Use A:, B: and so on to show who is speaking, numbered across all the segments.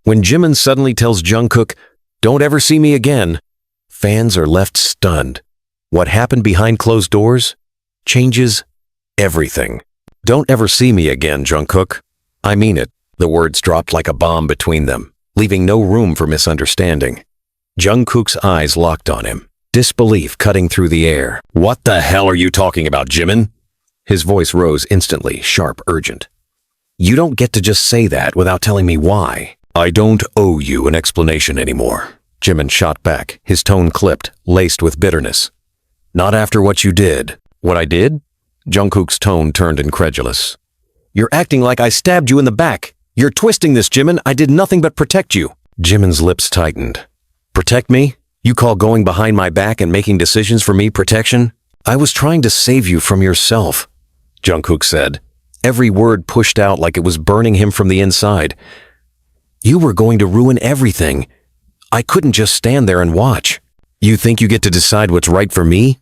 A: When Jimin suddenly tells Jungkook, "Don't ever see me again," fans are left stunned. What happened behind closed doors changes everything. "Don't ever see me again, Jungkook. I mean it." The words dropped like a bomb between them, leaving no room for misunderstanding. Jungkook's eyes locked on him, disbelief cutting through the air. "What the hell are you talking about, Jimin?" His voice rose instantly, sharp, urgent. "You don't get to just say that without telling me why." "I don't owe you an explanation anymore," Jimin shot back, his tone clipped, laced with bitterness. "Not after what you did." "What I did?" Jungkook's tone turned incredulous. "You're acting like I stabbed you in the back. You're twisting this, Jimin. I did nothing but protect you." Jimin's lips tightened. "Protect me? You call going behind my back and making decisions for me protection?" "I was trying to save you from yourself," Jungkook said, every word pushed out like it was burning him from the inside. "You were going to ruin everything. I couldn't just stand there and watch." "You think you get to decide what's right for me?"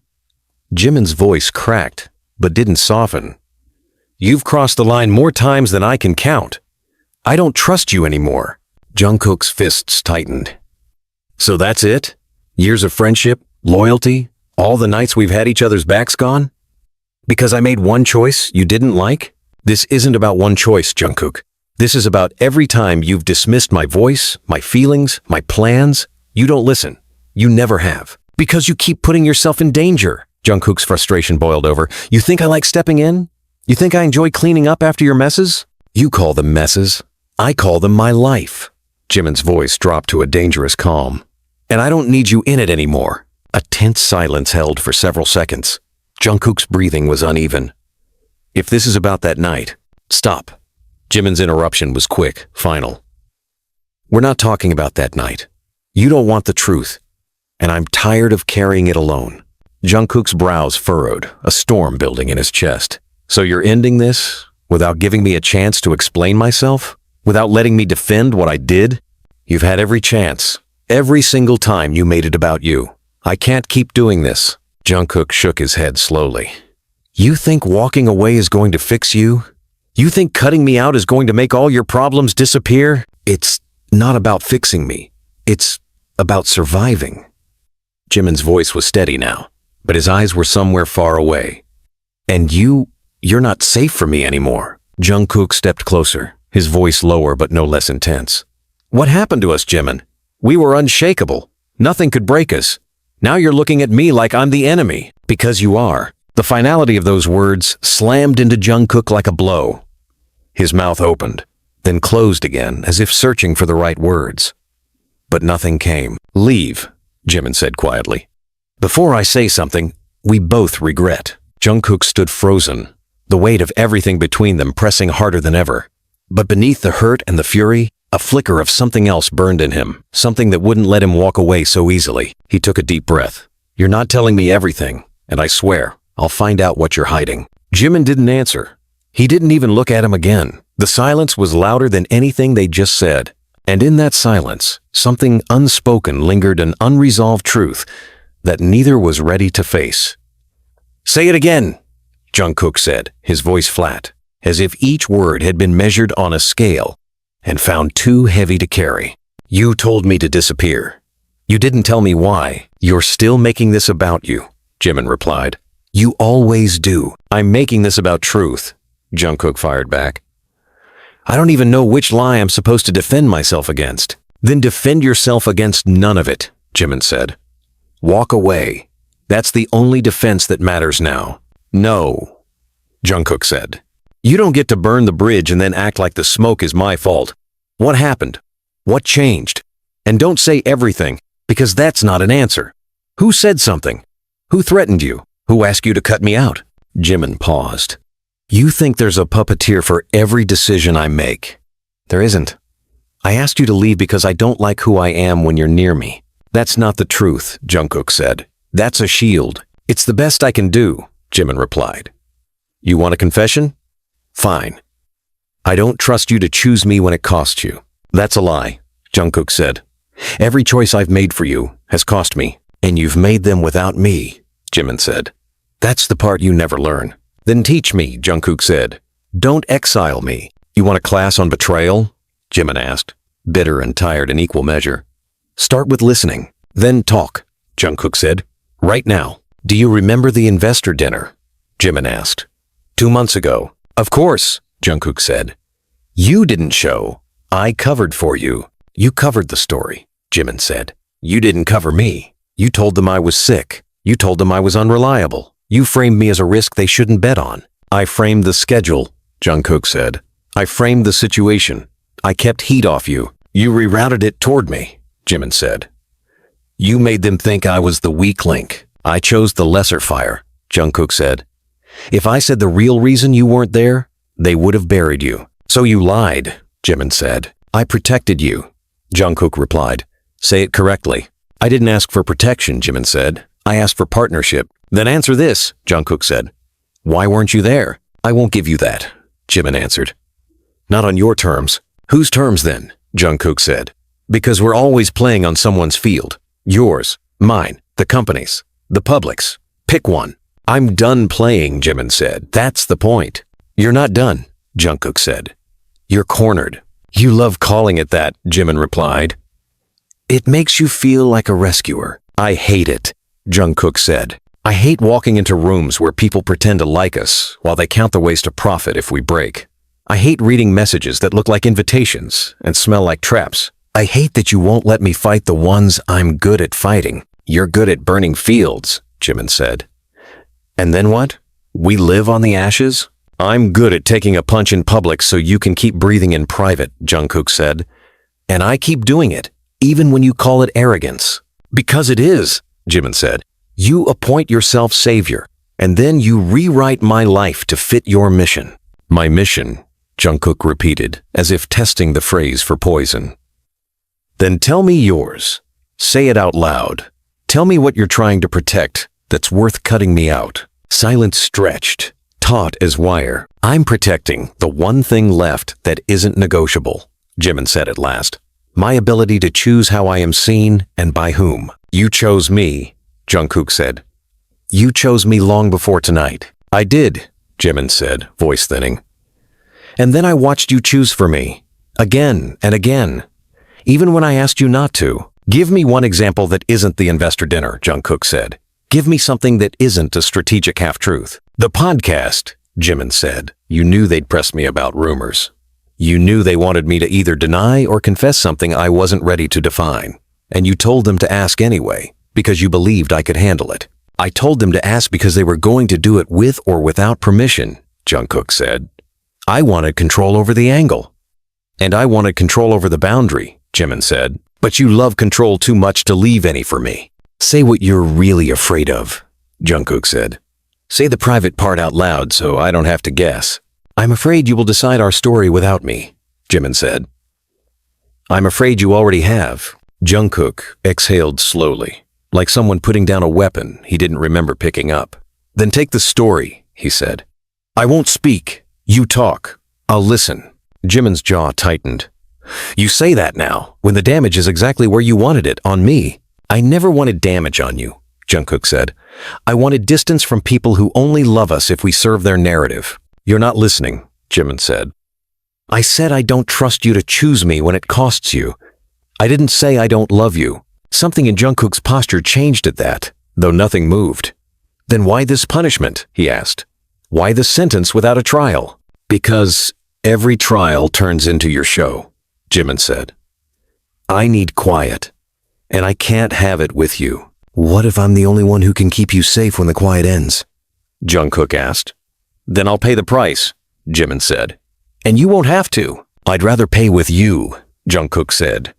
A: Jimin's voice cracked, but didn't soften. "You've crossed the line more times than I can count. I don't trust you anymore." Jungkook's fists tightened. "So that's it? Years of friendship, loyalty, all the nights we've had each other's backs gone? Because I made one choice you didn't like?" "This isn't about one choice, Jungkook. This is about every time you've dismissed my voice, my feelings, my plans. You don't listen. You never have. Because you keep putting yourself in danger." Jungkook's frustration boiled over. "You think I like stepping in? You think I enjoy cleaning up after your messes? You call them messes. I call them my life." Jimin's voice dropped to a dangerous calm. "And I don't need you in it anymore." A tense silence held for several seconds. Jungkook's breathing was uneven. "If this is about that night, stop." Jimin's interruption was quick, final. "We're not talking about that night. You don't want the truth, and I'm tired of carrying it alone." Jungkook's brows furrowed, a storm building in his chest. "So you're ending this without giving me a chance to explain myself? Without letting me defend what I did? You've had every chance. Every single time you made it about you. I can't keep doing this." Jungkook shook his head slowly. "You think walking away is going to fix you? You think cutting me out is going to make all your problems disappear? It's not about fixing me. It's about surviving." Jimin's voice was steady now, but his eyes were somewhere far away. "And you're not safe for me anymore." Jungkook stepped closer, his voice lower but no less intense. "What happened to us, Jimin? We were unshakable. Nothing could break us. Now you're looking at me like I'm the enemy." "Because you are." The finality of those words slammed into Jungkook like a blow. His mouth opened, then closed again as if searching for the right words. But nothing came. "Leave," Jimin said quietly. "Before I say something we both regret." Jungkook stood frozen, the weight of everything between them pressing harder than ever. But beneath the hurt and the fury, a flicker of something else burned in him, something that wouldn't let him walk away so easily. He took a deep breath. "You're not telling me everything, and I swear, I'll find out what you're hiding." Jimin didn't answer. He didn't even look at him again. The silence was louder than anything they just said. And in that silence, something unspoken lingered, an unresolved truth that neither was ready to face. "Say it again," Jungkook said, his voice flat, as if each word had been measured on a scale and found too heavy to carry. "You told me to disappear. You didn't tell me why." "You're still making this about you," Jimin replied. "You always do." "I'm making this about truth," Jungkook fired back. "I don't even know which lie I'm supposed to defend myself against." "Then defend yourself against none of it," Jimin said. "Walk away. That's the only defense that matters now." "No," Jungkook said. "You don't get to burn the bridge and then act like the smoke is my fault. What happened? What changed? And don't say everything, because that's not an answer. Who said something? Who threatened you? Who asked you to cut me out?" Jimin paused. "You think there's a puppeteer for every decision I make. There isn't. I asked you to leave because I don't like who I am when you're near me." "That's not the truth," Jungkook said. "That's a shield." "It's the best I can do," Jimin replied. "You want a confession? Fine. I don't trust you to choose me when it costs you." "That's a lie," Jungkook said. "Every choice I've made for you has cost me, and you've made them without me," Jimin said. "That's the part you never learn." "Then teach me," Jungkook said. "Don't exile me." "You want a class on betrayal?" Jimin asked. bitter and tired in equal measure. Start with listening, then talk, Jungkook said. Right now. Do you remember the investor dinner? Jimin asked. 2 months ago. Of course, Jungkook said. You didn't show. I covered for you. You covered the story, Jimin said. You didn't cover me. You told them I was sick. You told them I was unreliable. You framed me as a risk they shouldn't bet on. I framed the schedule, Jungkook said. I framed the situation. I kept heat off you. You rerouted it toward me, Jimin said. You made them think I was the weak link. I chose the lesser fire, Jungkook said. If I said the real reason you weren't there, they would have buried you. So you lied, Jimin said. I protected you, Jungkook replied. Say it correctly. I didn't ask for protection, Jimin said. I asked for partnership. Then answer this, Jungkook said. Why weren't you there? I won't give you that, Jimin answered. Not on your terms. Whose terms then? Jungkook said. Because we're always playing on someone's field. Yours, mine, the company's. The public's. Pick one. I'm done playing, Jimin said. That's the point. You're not done, Jungkook said. You're cornered. You love calling it that, Jimin replied. It makes you feel like a rescuer. I hate it, Jungkook said. I hate walking into rooms where people pretend to like us while they count the ways to profit if we break. I hate reading messages that look like invitations and smell like traps. I hate that you won't let me fight the ones I'm good at fighting. You're good at burning fields, Jimin said. And then what? We live on the ashes? I'm good at taking a punch in public so you can keep breathing in private, Jungkook said. And I keep doing it, even when you call it arrogance. Because it is, Jimin said. You appoint yourself savior, and then you rewrite my life to fit your mission. My mission, Jungkook repeated, as if testing the phrase for poison. Then tell me yours. Say it out loud. Tell me what you're trying to protect that's worth cutting me out. Silence stretched, taut as wire. I'm protecting the one thing left that isn't negotiable, Jimin said at last. My ability to choose how I am seen and by whom. You chose me, Jungkook said. You chose me long before tonight. I did, Jimin said, voice thinning. And then I watched you choose for me. Again and again. Even when I asked you not to. Give me one example that isn't the investor dinner, Jungkook said. Give me something that isn't a strategic half-truth. The podcast, Jimin said. You knew they'd press me about rumors. You knew they wanted me to either deny or confess something I wasn't ready to define. And you told them to ask anyway, because you believed I could handle it. I told them to ask because they were going to do it with or without permission, Jungkook said. I wanted control over the angle. And I wanted control over the boundary, Jimin said. But you love control too much to leave any for me. Say what you're really afraid of, Jungkook said. Say the private part out loud so I don't have to guess. I'm afraid you will decide our story without me, Jimin said. I'm afraid you already have. Jungkook exhaled slowly, like someone putting down a weapon he didn't remember picking up. Then take the story, he said. I won't speak. You talk. I'll listen. Jimin's jaw tightened. You say that now, when the damage is exactly where you wanted it, on me. I never wanted damage on you, Jungkook said. I wanted distance from people who only love us if we serve their narrative. You're not listening, Jimin said. I said I don't trust you to choose me when it costs you. I didn't say I don't love you. Something in Jungkook's posture changed at that, though nothing moved. Then why this punishment, he asked. Why the sentence without a trial? Because every trial turns into your show, Jimin said. I need quiet, and I can't have it with you. What if I'm the only one who can keep you safe when the quiet ends? Jungkook asked. Then I'll pay the price, Jimin said. And you won't have to. I'd rather pay with you, Jungkook said.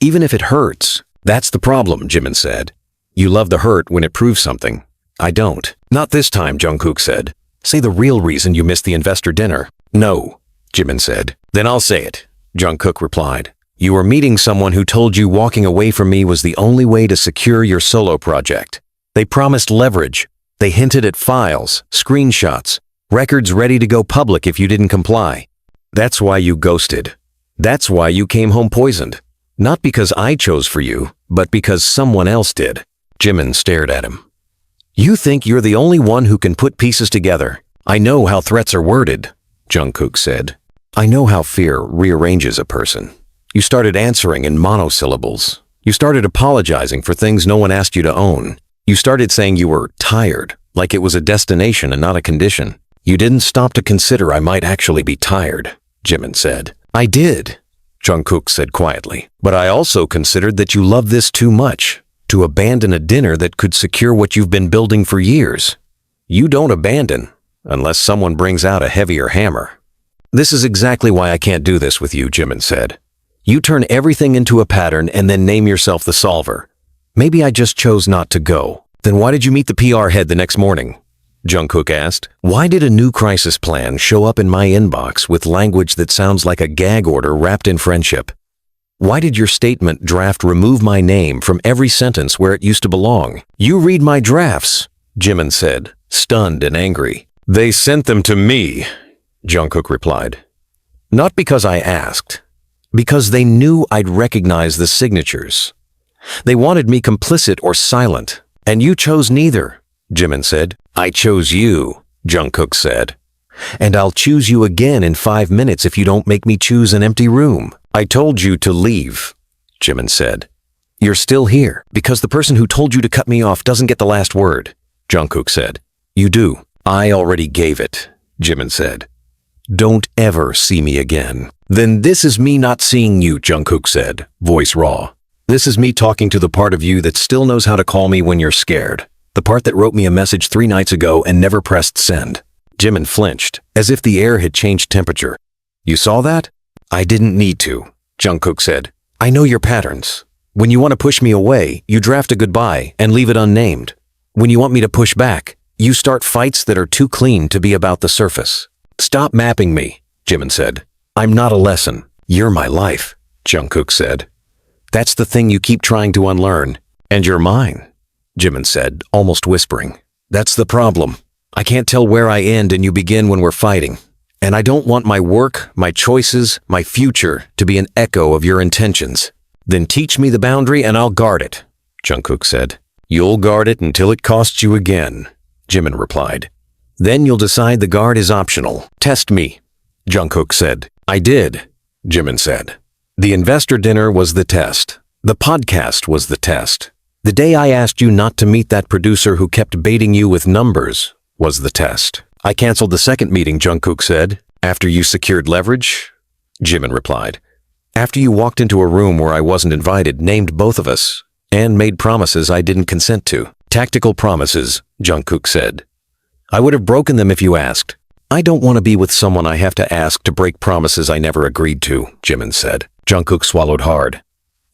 A: Even if it hurts. That's the problem, Jimin said. You love the hurt when it proves something. I don't. Not this time, Jungkook said. Say the real reason you missed the investor dinner. No, Jimin said. Then I'll say it, Jungkook replied. You were meeting someone who told you walking away from me was the only way to secure your solo project. They promised leverage. They hinted at files, screenshots, records ready to go public if you didn't comply. That's why you ghosted. That's why you came home poisoned. Not because I chose for you, but because someone else did. Jimin stared at him. You think you're the only one who can put pieces together. I know how threats are worded, Jungkook said. I know how fear rearranges a person. You started answering in monosyllables. You started apologizing for things no one asked you to own. You started saying you were tired, like it was a destination and not a condition. You didn't stop to consider I might actually be tired, Jimin said. I did, Jungkook said quietly. But I also considered that you love this too much, to abandon a dinner that could secure what you've been building for years. You don't abandon, unless someone brings out a heavier hammer. This is exactly why I can't do this with you, Jimin said. You turn everything into a pattern and then name yourself the solver. Maybe I just chose not to go. Then why did you meet the PR head the next morning? Jungkook asked. Why did a new crisis plan show up in my inbox with language that sounds like a gag order wrapped in friendship? Why did your statement draft remove my name from every sentence where it used to belong? You read my drafts, Jimin said, stunned and angry. They sent them to me, Jungkook replied. Not because I asked, because they knew I'd recognize the signatures. They wanted me complicit or silent, and you chose neither, Jimin said. I chose you, Jungkook said. And I'll choose you again in 5 minutes if you don't make me choose an empty room. I told you to leave, Jimin said. You're still here because the person who told you to cut me off doesn't get the last word, Jungkook said. You do. I already gave it, Jimin said. Don't ever see me again. Then this is me not seeing you, Jungkook said, voice raw. This is me talking to the part of you that still knows how to call me when you're scared. The part that wrote me a message 3 nights ago and never pressed send. Jimin flinched, as if the air had changed temperature. You saw that? I didn't need to, Jungkook said. I know your patterns. When you want to push me away, you draft a goodbye and leave it unnamed. When you want me to push back, you start fights that are too clean to be about the surface. Stop mapping me, Jimin said. I'm not a lesson. You're my life, Jungkook said. That's the thing you keep trying to unlearn. And you're mine, Jimin said, almost whispering. That's the problem. I can't tell where I end and you begin when we're fighting. And I don't want my work, my choices, my future to be an echo of your intentions. Then teach me the boundary and I'll guard it, Jungkook said. You'll guard it until it costs you again, Jimin replied. Then you'll decide the guard is optional. Test me, Jungkook said. I did, Jimin said. The investor dinner was the test. The podcast was the test. The day I asked you not to meet that producer who kept baiting you with numbers was the test. I canceled the second meeting, Jungkook said. After you secured leverage? Jimin replied. After you walked into a room where I wasn't invited, named both of us, and made promises I didn't consent to. Tactical promises, Jungkook said. I would have broken them if you asked. I don't want to be with someone I have to ask to break promises I never agreed to, Jimin said. Jungkook swallowed hard.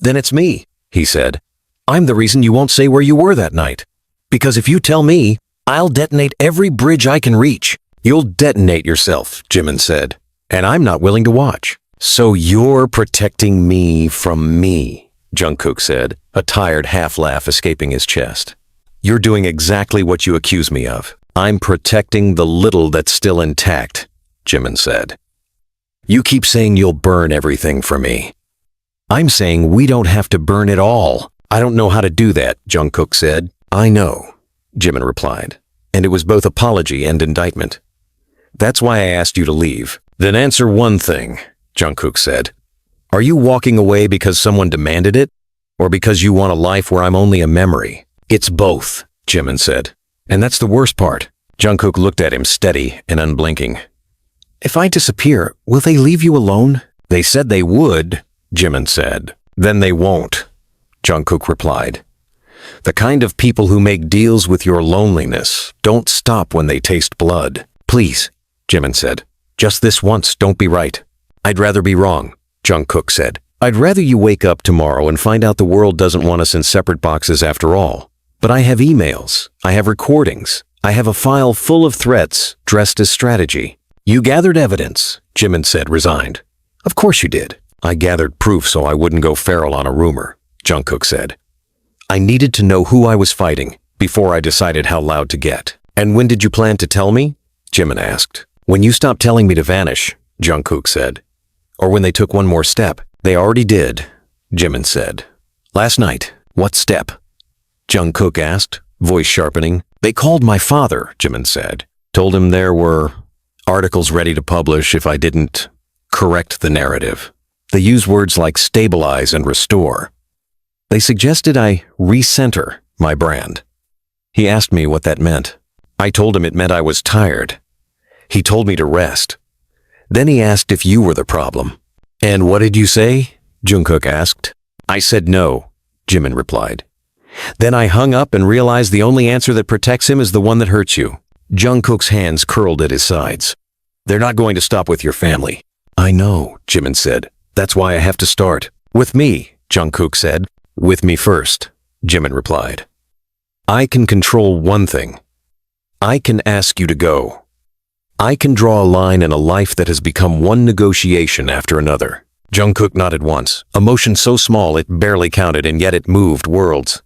A: Then it's me, he said. I'm the reason you won't say where you were that night. Because if you tell me, I'll detonate every bridge I can reach. You'll detonate yourself, Jimin said. And I'm not willing to watch. So you're protecting me from me, Jungkook said, a tired half-laugh escaping his chest. You're doing exactly what you accuse me of. I'm protecting the little that's still intact, Jimin said. You keep saying you'll burn everything for me. I'm saying we don't have to burn it all. I don't know how to do that, Jungkook said. I know, Jimin replied, and it was both apology and indictment. That's why I asked you to leave. Then answer one thing, Jungkook said. Are you walking away because someone demanded it, or because you want a life where I'm only a memory? It's both, Jimin said. And that's the worst part. Jungkook looked at him steady and unblinking. If I disappear, will they leave you alone? They said they would, Jimin said. Then they won't, Jungkook replied. The kind of people who make deals with your loneliness don't stop when they taste blood. Please, Jimin said. Just this once, don't be right. I'd rather be wrong, Jungkook said. I'd rather you wake up tomorrow and find out the world doesn't want us in separate boxes after all. But I have emails, I have recordings, I have a file full of threats dressed as strategy. You gathered evidence, Jimin said, resigned. Of course you did. I gathered proof so I wouldn't go feral on a rumor, Jungkook said. I needed to know who I was fighting before I decided how loud to get. And when did you plan to tell me? Jimin asked. When you stopped telling me to vanish, Jungkook said. Or when they took one more step. They already did, Jimin said. Last night. What step? Jungkook asked, voice sharpening. They called my father, Jimin said. Told him there were articles ready to publish if I didn't correct the narrative. They use words like stabilize and restore. They suggested I recenter my brand. He asked me what that meant. I told him it meant I was tired. He told me to rest. Then he asked if you were the problem. And what did you say? Jungkook asked. I said no, Jimin replied. Then I hung up and realized the only answer that protects him is the one that hurts you. Jungkook's hands curled at his sides. They're not going to stop with your family. I know, Jimin said. That's why I have to start. With me, Jungkook said. With me first, Jimin replied. I can control one thing. I can ask you to go. I can draw a line in a life that has become one negotiation after another. Jungkook nodded once, emotion so small it barely counted, and yet it moved worlds.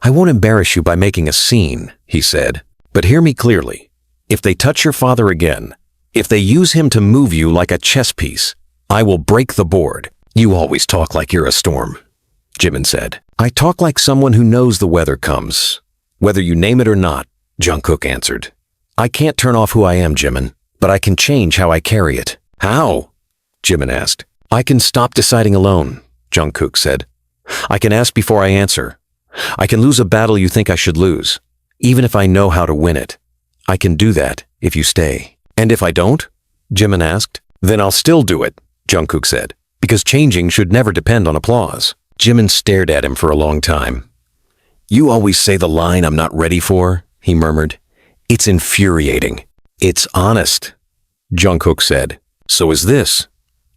A: I won't embarrass you by making a scene, he said, but hear me clearly. If they touch your father again, if they use him to move you like a chess piece, I will break the board. You always talk like you're a storm, Jimin said. I talk like someone who knows the weather comes. Whether you name it or not, Jungkook answered. I can't turn off who I am, Jimin, but I can change how I carry it. How? Jimin asked. I can stop deciding alone, Jungkook said. I can ask before I answer. I can lose a battle you think I should lose, even if I know how to win it. I can do that if you stay. And if I don't? Jimin asked. Then I'll still do it, Jungkook said, because changing should never depend on applause. Jimin stared at him for a long time. You always say the line I'm not ready for, he murmured. It's infuriating. It's honest, Jungkook said. So is this,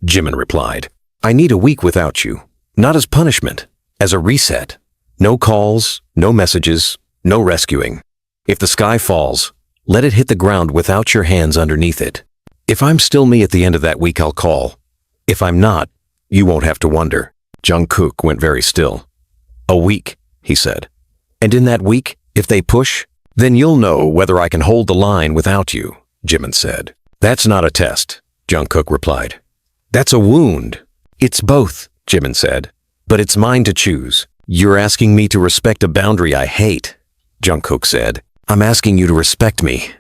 A: Jimin replied. I need a week without you, not as punishment, as a reset. No calls, no messages, no rescuing. If the sky falls, let it hit the ground without your hands underneath it. If I'm still me at the end of that week, I'll call. If I'm not, you won't have to wonder. Jungkook went very still. A week, he said. And in that week, if they push, then you'll know whether I can hold the line without you, Jimin said. That's not a test, Jungkook replied. That's a wound. It's both, Jimin said. But it's mine to choose. You're asking me to respect a boundary I hate, Jungkook said. I'm asking you to respect me,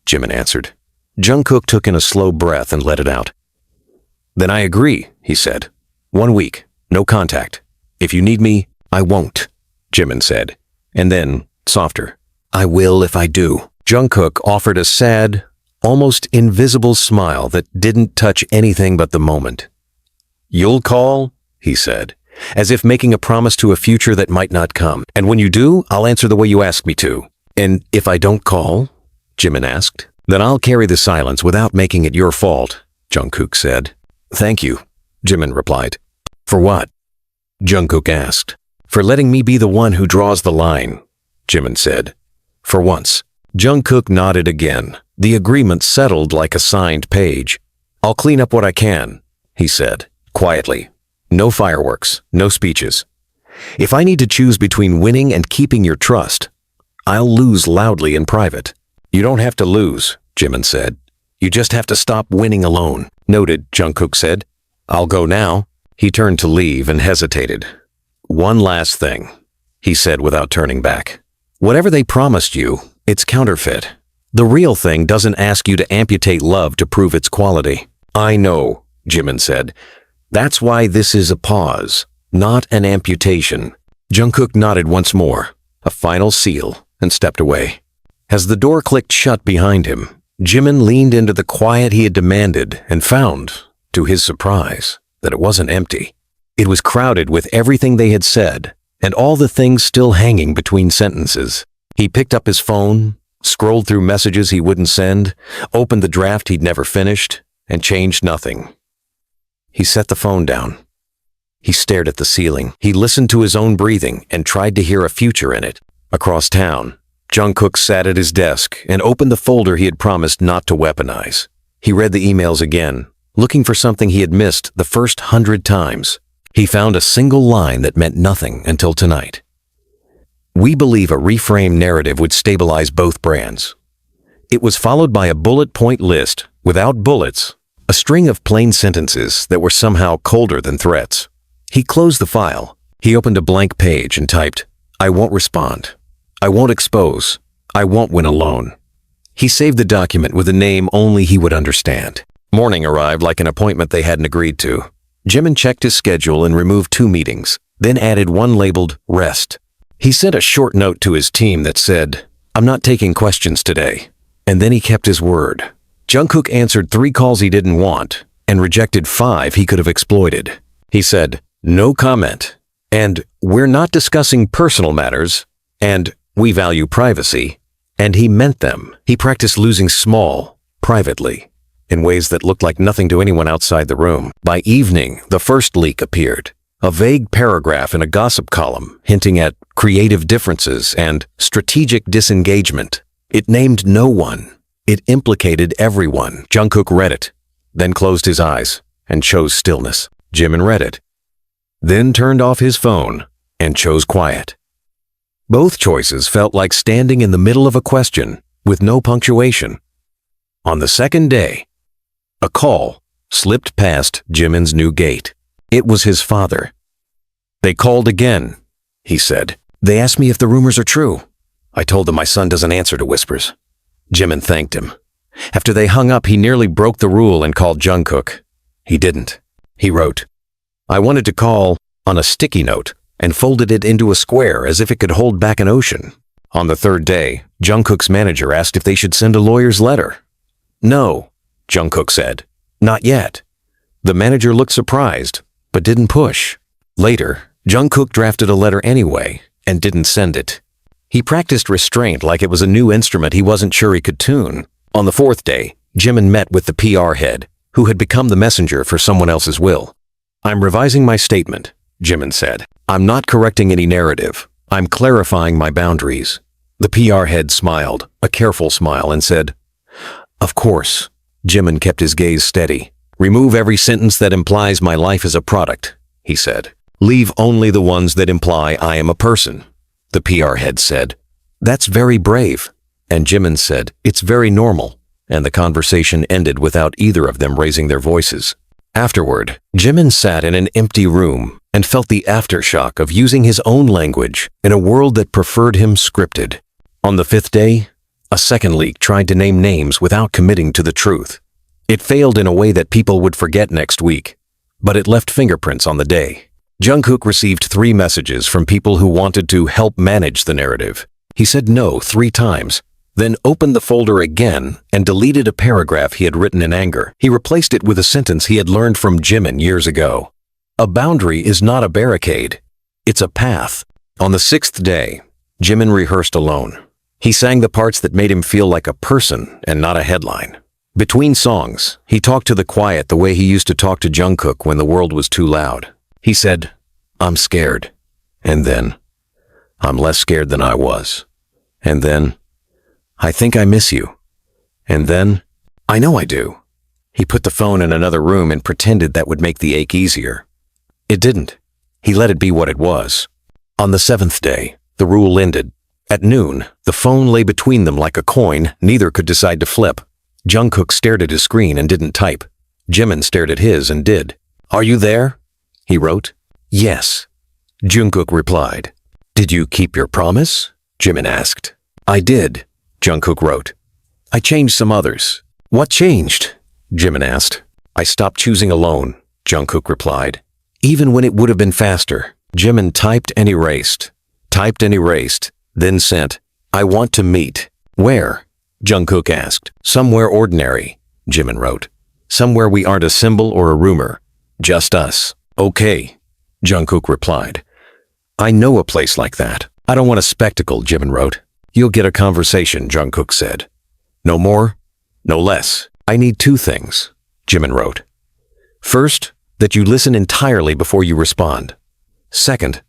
A: Jimin answered. Jungkook took in a slow breath and let it out. Then I agree, he said. 1 week, no contact. If you need me, I won't, Jimin said. And then, softer, I will if I do. Jungkook offered a sad, almost invisible smile that didn't touch anything but the moment. You'll call, he said, as if making a promise to a future that might not come. And when you do, I'll answer the way you ask me to. And if I don't call, Jimin asked, then I'll carry the silence without making it your fault, Jungkook said. Thank you, Jimin replied. For what? Jungkook asked. For letting me be the one who draws the line, Jimin said. For once. Jungkook nodded again. The agreement settled like a signed page. I'll clean up what I can, he said, quietly. No fireworks, no speeches. If I need to choose between winning and keeping your trust, I'll lose loudly in private. You don't have to lose, Jimin said. You just have to stop winning alone. Noted, Jungkook said. I'll go now. He turned to leave and hesitated. One last thing, he said without turning back. Whatever they promised you, it's counterfeit. The real thing doesn't ask you to amputate love to prove its quality. I know, Jimin said. That's why this is a pause, not an amputation. Jungkook nodded once more, a final seal, and stepped away. As the door clicked shut behind him, Jimin leaned into the quiet he had demanded and found, to his surprise, that it wasn't empty. It was crowded with everything they had said, and all the things still hanging between sentences. He picked up his phone, scrolled through messages he wouldn't send, opened the draft he'd never finished, and changed nothing. He set the phone down. He stared at the ceiling. He listened to his own breathing and tried to hear a future in it. Across town, Jungkook sat at his desk and opened the folder he had promised not to weaponize. He read the emails again, looking for something he had missed the first 100 times. He found a single line that meant nothing until tonight. We believe a reframed narrative would stabilize both brands. It was followed by a bullet point list, without bullets, a string of plain sentences that were somehow colder than threats. He closed the file. He opened a blank page and typed, I won't respond. I won't expose. I won't win alone. He saved the document with a name only he would understand. Morning arrived like an appointment they hadn't agreed to. Jimin checked his schedule and removed 2 meetings, then added one labeled rest. He sent a short note to his team that said, "I'm not taking questions today." And then he kept his word. Jungkook answered 3 calls he didn't want and rejected 5 he could have exploited. He said, "No comment," and "We're not discussing personal matters," and "We value privacy," and he meant them. He practiced losing small, privately, in ways that looked like nothing to anyone outside the room. By evening, the first leak appeared. A vague paragraph in a gossip column hinting at creative differences and strategic disengagement. It named no one. It implicated everyone. Jungkook read it, then closed his eyes and chose stillness. Jimin read it, then turned off his phone and chose quiet. Both choices felt like standing in the middle of a question with no punctuation. On the second day, a call slipped past Jimin's new gate. It was his father. "They called again," he said. "They asked me if the rumors are true. I told them my son doesn't answer to whispers." Jimin thanked him. After they hung up, he nearly broke the rule and called Jungkook. He didn't. He wrote, "I wanted to call," on a sticky note and folded it into a square as if it could hold back an ocean. On the third day, Jungkook's manager asked if they should send a lawyer's letter. "No," Jungkook said. "Not yet." The manager looked surprised, but didn't push. Later, Jungkook drafted a letter anyway and didn't send it. He practiced restraint like it was a new instrument he wasn't sure he could tune. On the 4th day, Jimin met with the PR head, who had become the messenger for someone else's will. "I'm revising my statement," Jimin said. "I'm not correcting any narrative. I'm clarifying my boundaries." The PR head smiled, a careful smile, and said, "Of course." Jimin kept his gaze steady. "Remove every sentence that implies my life is a product," he said. "Leave only the ones that imply I am a person." The PR head said, "That's very brave." And Jimin said, "It's very normal." And the conversation ended without either of them raising their voices. Afterward, Jimin sat in an empty room and felt the aftershock of using his own language in a world that preferred him scripted. On the 5th day, a second leak tried to name names without committing to the truth. It failed in a way that people would forget next week, but it left fingerprints on the day. Jungkook received 3 messages from people who wanted to help manage the narrative. He said no 3 times, then opened the folder again and deleted a paragraph he had written in anger. He replaced it with a sentence he had learned from Jimin years ago. "A boundary is not a barricade. It's a path." On the 6th day, Jimin rehearsed alone. He sang the parts that made him feel like a person and not a headline. Between songs, he talked to the quiet the way he used to talk to Jungkook when the world was too loud. He said, "I'm scared." And then, "I'm less scared than I was." And then, "I think I miss you." And then, "I know I do." He put the phone in another room and pretended that would make the ache easier. It didn't. He let it be what it was. On the 7th day, the rule ended. At noon, the phone lay between them like a coin neither could decide to flip. Jungkook stared at his screen and didn't type. Jimin stared at his and did. "Are you there?" he wrote. "Yes," Jungkook replied. "Did you keep your promise?" Jimin asked. "I did," Jungkook wrote. "I changed some others." "What changed?" Jimin asked. "I stopped choosing alone," Jungkook replied. Even when it would have been faster, Jimin typed and erased, then sent, "I want to meet." "Where?" Jungkook asked. "Somewhere ordinary," Jimin wrote. "Somewhere we aren't a symbol or a rumor. Just us." "Okay," Jungkook replied. "I know a place like that." "I don't want a spectacle," Jimin wrote. "You'll get a conversation," Jungkook said. "No more, no less. I need 2 things," Jimin wrote. "First, that you listen entirely before you respond. Second,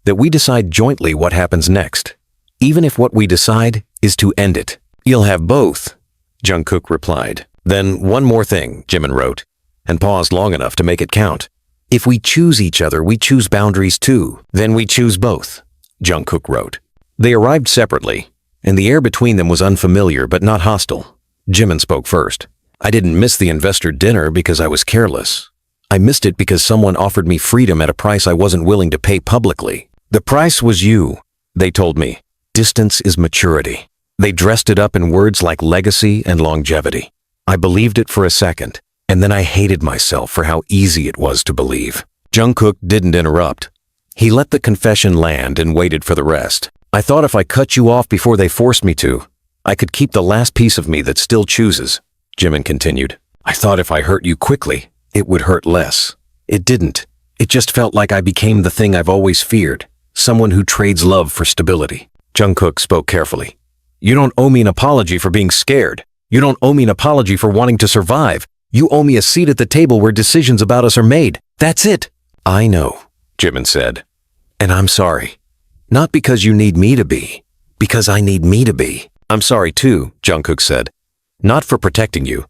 A: that we decide jointly what happens next, even if what we decide is to end it." "You'll have both," Jungkook replied. "Then one more thing," Jimin wrote, and paused long enough to make it count. "If we choose each other, we choose boundaries too. Then we choose both," Jungkook wrote. They arrived separately, and the air between them was unfamiliar but not hostile. Jimin spoke first. "I didn't miss the investor dinner because I was careless. I missed it because someone offered me freedom at a price I wasn't willing to pay publicly. The price was you, they told me. Distance is maturity." They dressed it up in words like legacy and longevity. I believed it for a second, And then I hated myself for how easy it was to believe. Jungkook didn't interrupt. He let the confession land and waited for the rest. I thought if I cut you off before they forced me to, I could keep the last piece of me that still chooses, Jimin continued. I thought if I hurt you quickly, it would hurt less. It didn't. It just felt like I became the thing I've always feared, someone who trades love for stability. Jungkook spoke carefully. You don't owe me an apology for being scared. You don't owe me an apology for wanting to survive. You owe me a seat at the table where decisions about us are made. That's it. I know, Jimin said. And I'm sorry. Not because you need me to be, because I need me to be. I'm sorry too, Jungkook said. Not for protecting you.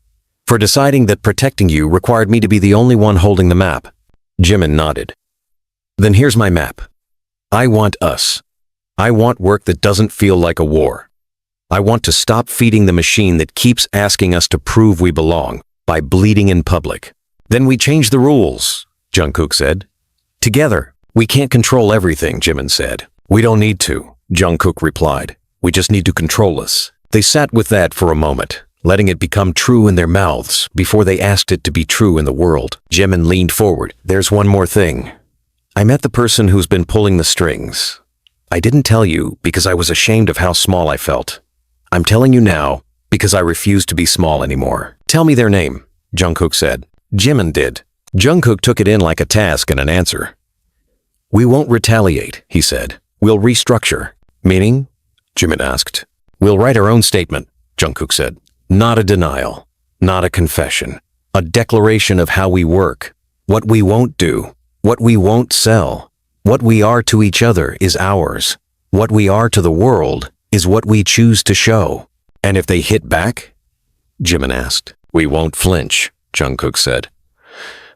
A: For deciding that protecting you required me to be the only one holding the map. Jimin nodded. Then here's my map. I want us. I want work that doesn't feel like a war. I want to stop feeding the machine that keeps asking us to prove we belong by bleeding in public. Then we change the rules, Jungkook said. Together. We can't control everything, Jimin said. We don't need to, Jungkook replied. We just need to control us. They sat with that for a moment, letting it become true in their mouths before they asked it to be true in the world. Jimin leaned forward. There's one more thing. I met the person who's been pulling the strings. I didn't tell you because I was ashamed of how small I felt. I'm telling you now because I refuse to be small anymore. Tell me their name, Jungkook said. Jimin did. Jungkook took it in like a task and an answer. We won't retaliate, he said. We'll restructure. Meaning? Jimin asked. We'll write our own statement, Jungkook said. Not a denial. Not a confession. A declaration of how we work. What we won't do. What we won't sell. What we are to each other is ours. What we are to the world is what we choose to show. And if they hit back? Jimin asked. We won't flinch, Jungkook said.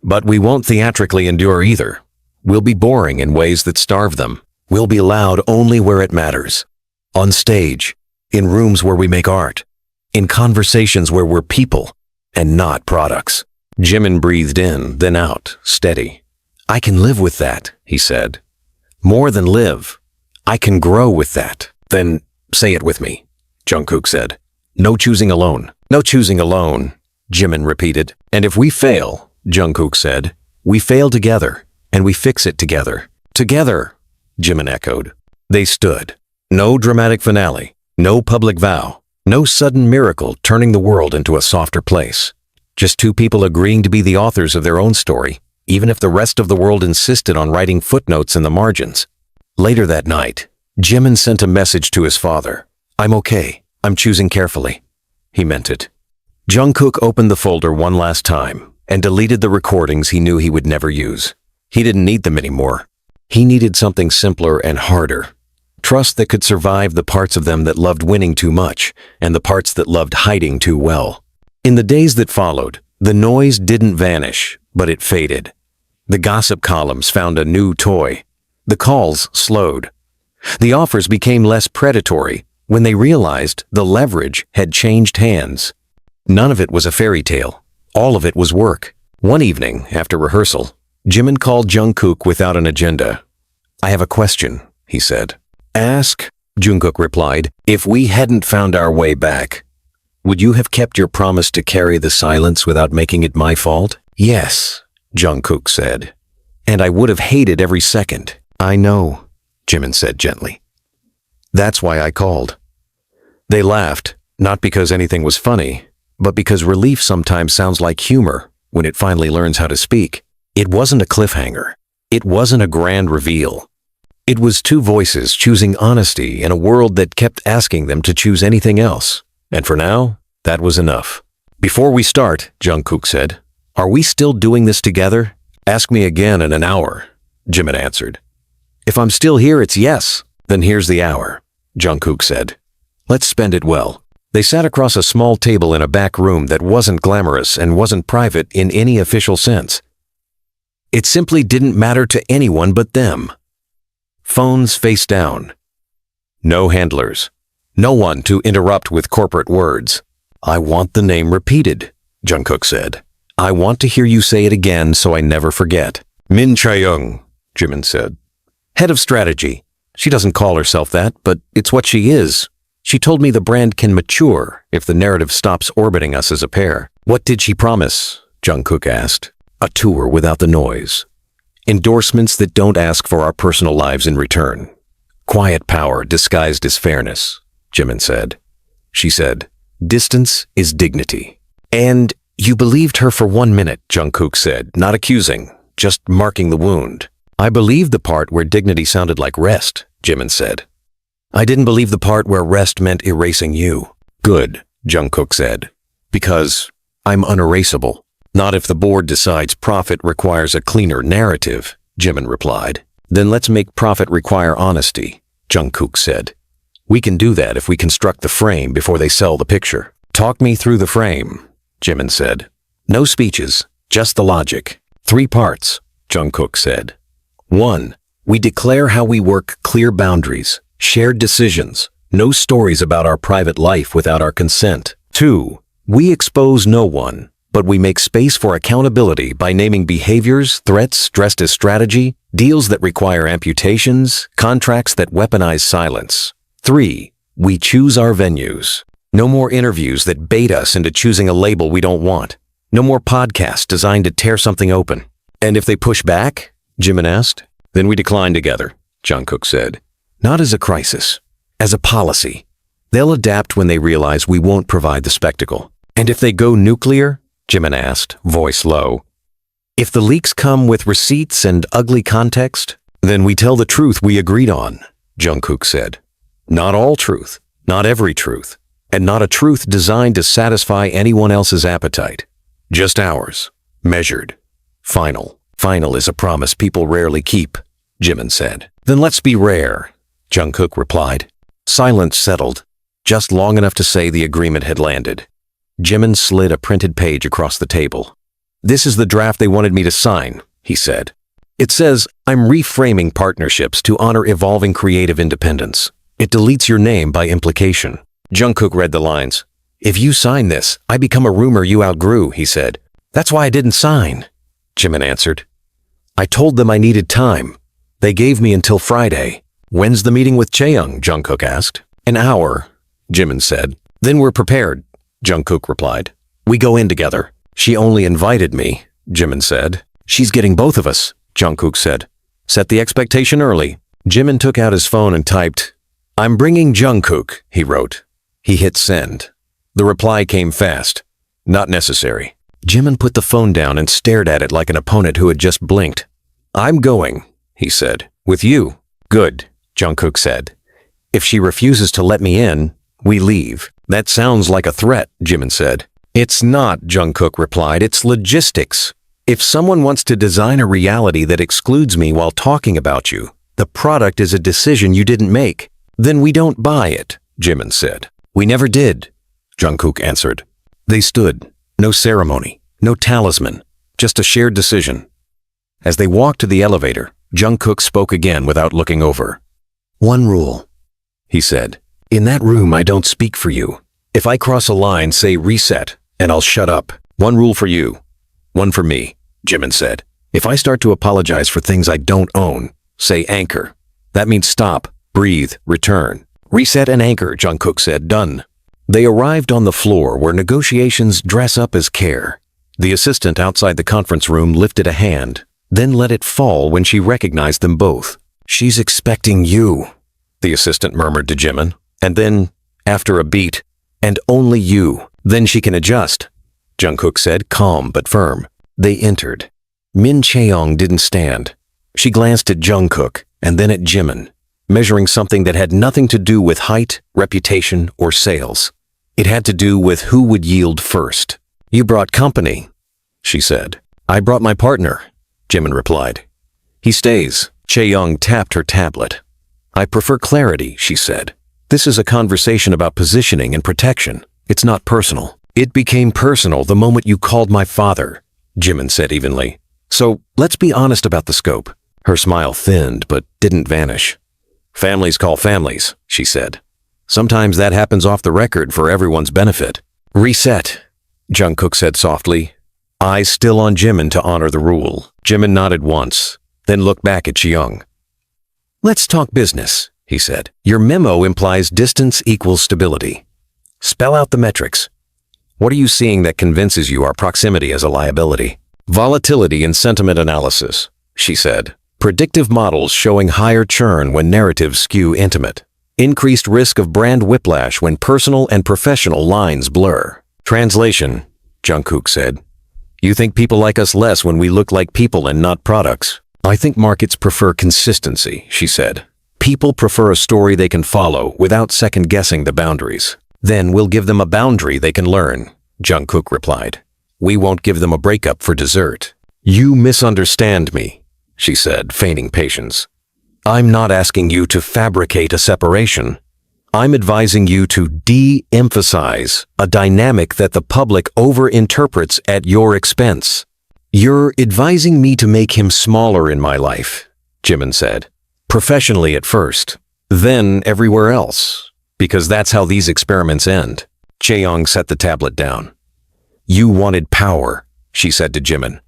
A: But we won't theatrically endure either. We'll be boring in ways that starve them. We'll be loud only where it matters. On stage, in rooms where we make art, in conversations where we're people and not products. Jimin breathed in, then out, steady. I can live with that, he said. More than live. I can grow with that. Then say it with me, Jungkook said. No choosing alone. No choosing alone, Jimin repeated. And if we fail, Jungkook said, we fail together. And we fix it together. Together, Jimin echoed. They stood. No dramatic finale. No public vow. No sudden miracle turning the world into a softer place. Just two people agreeing to be the authors of their own story, even if the rest of the world insisted on writing footnotes in the margins. Later that night, Jimin sent a message to his father. I'm okay. I'm choosing carefully. He meant it. Jungkook opened the folder one last time and deleted the recordings he knew he would never use. He didn't need them anymore. He needed something simpler and harder. Trust that could survive the parts of them that loved winning too much and the parts that loved hiding too well. In the days that followed, the noise didn't vanish, but it faded. The gossip columns found a new toy. The calls slowed. The offers became less predatory when they realized the leverage had changed hands. None of it was a fairy tale. All of it was work. One evening, after rehearsal, Jimin called Jungkook without an agenda. I have a question, he said. Ask, Jungkook replied. If we hadn't found our way back, would you have kept your promise to carry the silence without making it my fault? Yes, Jungkook said. And I would have hated every second. I know, Jimin said gently. That's why I called. They laughed, not because anything was funny, but because relief sometimes sounds like humor when it finally learns how to speak. It wasn't a cliffhanger. It wasn't a grand reveal. It was two voices choosing honesty in a world that kept asking them to choose anything else. And for now, that was enough. Before we start, Jungkook said, are we still doing this together? Ask me again in an hour, Jimin answered. If I'm still here, it's yes. Then here's the hour, Jungkook said. Let's spend it well. They sat across a small table in a back room that wasn't glamorous and wasn't private in any official sense. It simply didn't matter to anyone but them. Phones face down. No handlers. No one to interrupt with corporate words. I want the name repeated, Jungkook said. I want to hear you say it again so I never forget. Min Chaehyung, Jimin said. Head of strategy. She doesn't call herself that, but it's what she is. She told me the brand can mature if the narrative stops orbiting us as a pair. What did she promise? Jungkook asked. A tour without the noise. Endorsements that don't ask for our personal lives in return. Quiet power disguised as fairness, Jimin said. She said, distance is dignity. And you believed her for 1 minute, Jungkook said, not accusing, just marking the wound. I believed the part where dignity sounded like rest, Jimin said. I didn't believe the part where rest meant erasing you. Good, Jungkook said, because I'm unerasable. Not if the board decides profit requires a cleaner narrative, Jimin replied. Then let's make profit require honesty, Jungkook said. We can do that if we construct the frame before they sell the picture. Talk me through the frame, Jimin said. No speeches, just the logic. 3 parts, Jungkook said. 1. We declare how we work, clear boundaries, shared decisions, no stories about our private life without our consent. 2. We expose no one, but we make space for accountability by naming behaviors, threats dressed as strategy, deals that require amputations, contracts that weaponize silence. 3. We choose our venues. No more interviews that bait us into choosing a label we don't want. No more podcasts designed to tear something open. And if they push back? Jimin asked. Then we decline together, Jungkook said. Not as a crisis, as a policy. They'll adapt when they realize we won't provide the spectacle. And if they go nuclear? Jimin asked, voice low. If the leaks come with receipts and ugly context, then we tell the truth we agreed on, Jungkook said. Not all truth, not every truth, and not a truth designed to satisfy anyone else's appetite. Just ours, measured, final. Final is a promise people rarely keep, Jimin said. Then let's be rare, Jungkook replied. Silence settled, just long enough to say the agreement had landed. Jimin slid a printed page across the table. This is the draft they wanted me to sign, he said. It says, I'm reframing partnerships to honor evolving creative independence. It deletes your name by implication. Jungkook read the lines. If you sign this, I become a rumor you outgrew, he said. That's why I didn't sign, Jimin answered. I told them I needed time. They gave me until Friday. When's the meeting with Taehyung? Jungkook asked. An hour, Jimin said. Then we're prepared, Jungkook replied. We go in together. She only invited me, Jimin said. She's getting both of us, Jungkook said. Set the expectation early. Jimin took out his phone and typed, I'm bringing Jungkook, he wrote. He hit send. The reply came fast. Not necessary. Jimin put the phone down and stared at it like an opponent who had just blinked. I'm going, he said. With you? Good, Jungkook said. If she refuses to let me in, we leave. That sounds like a threat, Jimin said. It's not, Jungkook replied. It's logistics. If someone wants to design a reality that excludes me while talking about you, the product is a decision you didn't make. Then we don't buy it, Jimin said. We never did, Jungkook answered. They stood. No ceremony, no talisman, just a shared decision. As they walked to the elevator, Jungkook spoke again without looking over. One rule, he said. In that room, I don't speak for you. If I cross a line, say reset, and I'll shut up. One rule for you, one for me, Jimin said. If I start to apologize for things I don't own, say anchor. That means stop, breathe, return. Reset and anchor, Jungkook said. Done. They arrived on the floor where negotiations dress up as care. The assistant outside the conference room lifted a hand, then let it fall when she recognized them both. She's expecting you, the assistant murmured to Jimin. And then, after a beat, and only you. Then she can adjust, Jungkook said, calm but firm. They entered. Min Chaeyoung didn't stand. She glanced at Jungkook and then at Jimin, measuring something that had nothing to do with height, reputation, or sales. It had to do with who would yield first. You brought company, she said. I brought my partner, Jimin replied. He stays. Chaeyoung tapped her tablet. I prefer clarity, she said. This is a conversation about positioning and protection. It's not personal. It became personal the moment you called my father, Jimin said evenly. So let's be honest about the scope. Her smile thinned but didn't vanish. Families call families, she said. Sometimes that happens off the record for everyone's benefit. Reset, Jungkook said softly, eyes still on Jimin to honor the rule. Jimin nodded once, then looked back at Chaeyoung. Let's talk business, he said. Your memo implies distance equals stability. Spell out the metrics. What are you seeing that convinces you our proximity is a liability? Volatility in sentiment analysis, she said. Predictive models showing higher churn when narratives skew intimate. Increased risk of brand whiplash when personal and professional lines blur. Translation, Jungkook said. You think people like us less when we look like people and not products? I think markets prefer consistency, she said. People prefer a story they can follow without second-guessing the boundaries. Then we'll give them a boundary they can learn, Jungkook replied. We won't give them a breakup for dessert. You misunderstand me, she said, feigning patience. I'm not asking you to fabricate a separation. I'm advising you to de-emphasize a dynamic that the public overinterprets at your expense. You're advising me to make him smaller in my life, Jimin said. Professionally at first, then everywhere else, because that's how these experiments end. Taehyung set the tablet down. You wanted power, she said to Jimin.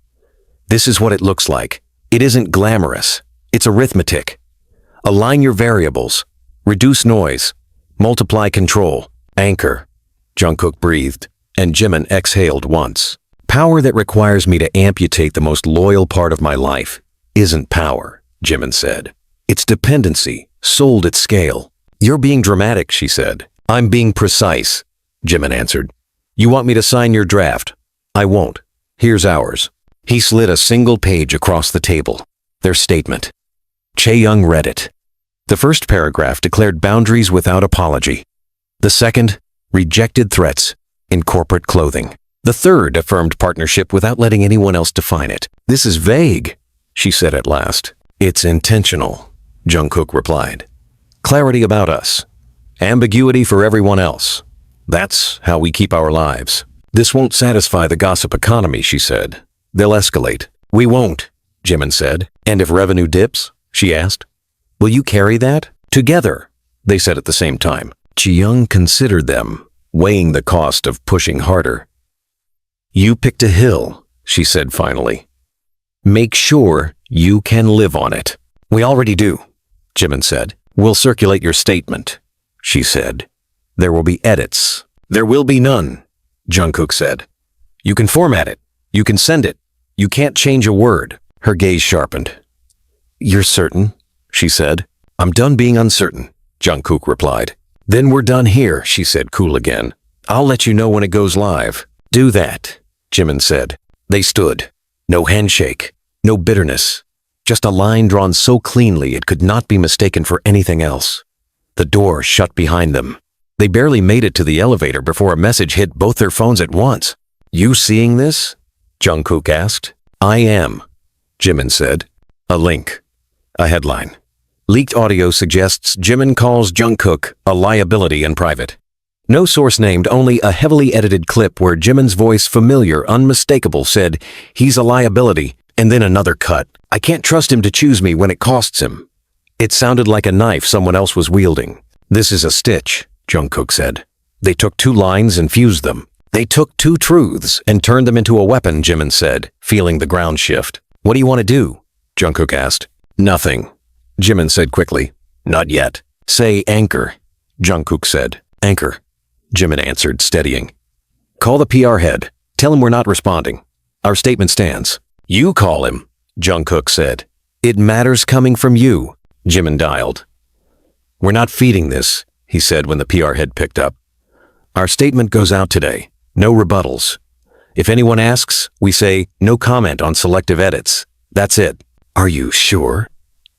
A: This is what it looks like. It isn't glamorous. It's arithmetic. Align your variables. Reduce noise. Multiply control. Anchor. Jungkook breathed, and Jimin exhaled once. Power that requires me to amputate the most loyal part of my life isn't power, Jimin said. It's dependency, sold at scale. You're being dramatic, she said. I'm being precise, Jimin answered. You want me to sign your draft? I won't. Here's ours. He slid a single page across the table. Their statement. Taehyung read it. The first paragraph declared boundaries without apology. The second, rejected threats in corporate clothing. The third affirmed partnership without letting anyone else define it. This is vague, she said at last. It's intentional, Jungkook replied. Clarity about us. Ambiguity for everyone else. That's how we keep our lives. This won't satisfy the gossip economy, she said. They'll escalate. We won't, Jimin said. And if revenue dips? She asked. Will you carry that? Together, they said at the same time. Jeon considered them, weighing the cost of pushing harder. You picked a hill, she said finally. Make sure you can live on it. We already do, Jimin said. We'll circulate your statement, she said. There will be edits. There will be none, Jungkook said. You can format it. You can send it. You can't change a word. Her gaze sharpened. You're certain, she said. I'm done being uncertain, Jungkook replied. Then we're done here, she said, cool again. I'll let you know when it goes live. Do that, Jimin said. They stood. No handshake. No bitterness. Just a line drawn so cleanly it could not be mistaken for anything else. The door shut behind them. They barely made it to the elevator before a message hit both their phones at once. You seeing this? Jungkook asked. I am, Jimin said. A link. A headline. Leaked audio suggests Jimin calls Jungkook a liability in private. No source named, only a heavily edited clip where Jimin's voice, familiar, unmistakable, said, he's a liability, and then another cut. I can't trust him to choose me when it costs him. It sounded like a knife someone else was wielding. This is a stitch, Jungkook said. They took two lines and fused them. They took two truths and turned them into a weapon, Jimin said, feeling the ground shift. What do you want to do? Jungkook asked. Nothing, Jimin said quickly. Not yet. Say anchor, Jungkook said. Anchor, Jimin answered, steadying. Call the PR head. Tell him we're not responding. Our statement stands. You call him, Jungkook said. It matters coming from you, Jimin dialed. We're not feeding this, he said when the PR head picked up. Our statement goes out today. No rebuttals. If anyone asks, we say, no comment on selective edits. That's it. Are you sure?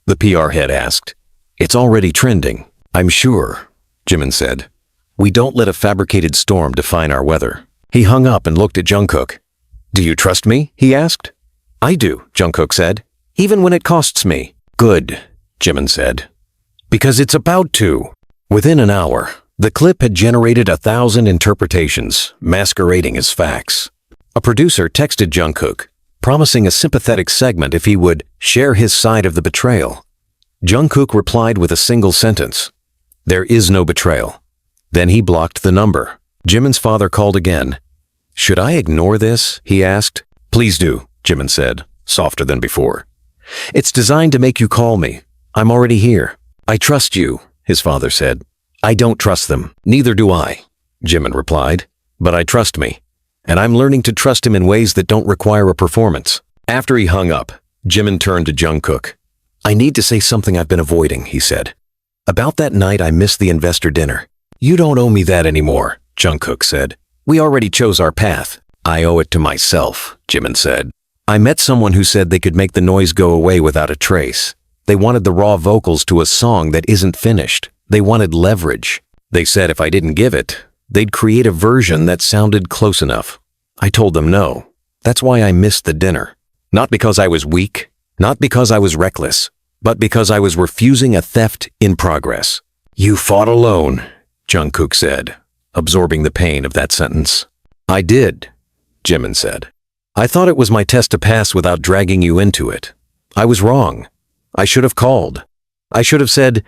A: The PR head asked. It's already trending. I'm sure, Jimin said. We don't let a fabricated storm define our weather. He hung up and looked at Jungkook. Do you trust me? He asked. I do, Jungkook said. Even when it costs me. Good, Jimin said. Because it's about to. Within an hour, the clip had generated 1,000 interpretations, masquerading as facts. A producer texted Jungkook, promising a sympathetic segment if he would share his side of the betrayal. Jungkook replied with a single sentence. There is no betrayal. Then he blocked the number. Jimin's father called again. Should I ignore this? He asked. Please do, Jimin said, softer than before. It's designed to make you call me. I'm already here. I trust you, his father said. I don't trust them. Neither do I, Jimin replied. But I trust me. and I'm learning to trust him in ways that don't require a performance. After he hung up, Jimin turned to Jungkook. I need to say something I've been avoiding, he said. About that night I missed the investor dinner. You don't owe me that anymore, Jungkook said. We already chose our path. I owe it to myself, Jimin said. I met someone who said they could make the noise go away without a trace. They wanted the raw vocals to a song that isn't finished. They wanted leverage. They said if I didn't give it, they'd create a version that sounded close enough. I told them no. That's why I missed the dinner. Not because I was weak, not because I was reckless, but because I was refusing a theft in progress. You fought alone, Jungkook said, absorbing the pain of that sentence. I did, Jimin said. I thought it was my test to pass without dragging you into it. I was wrong. I should have called. I should have said,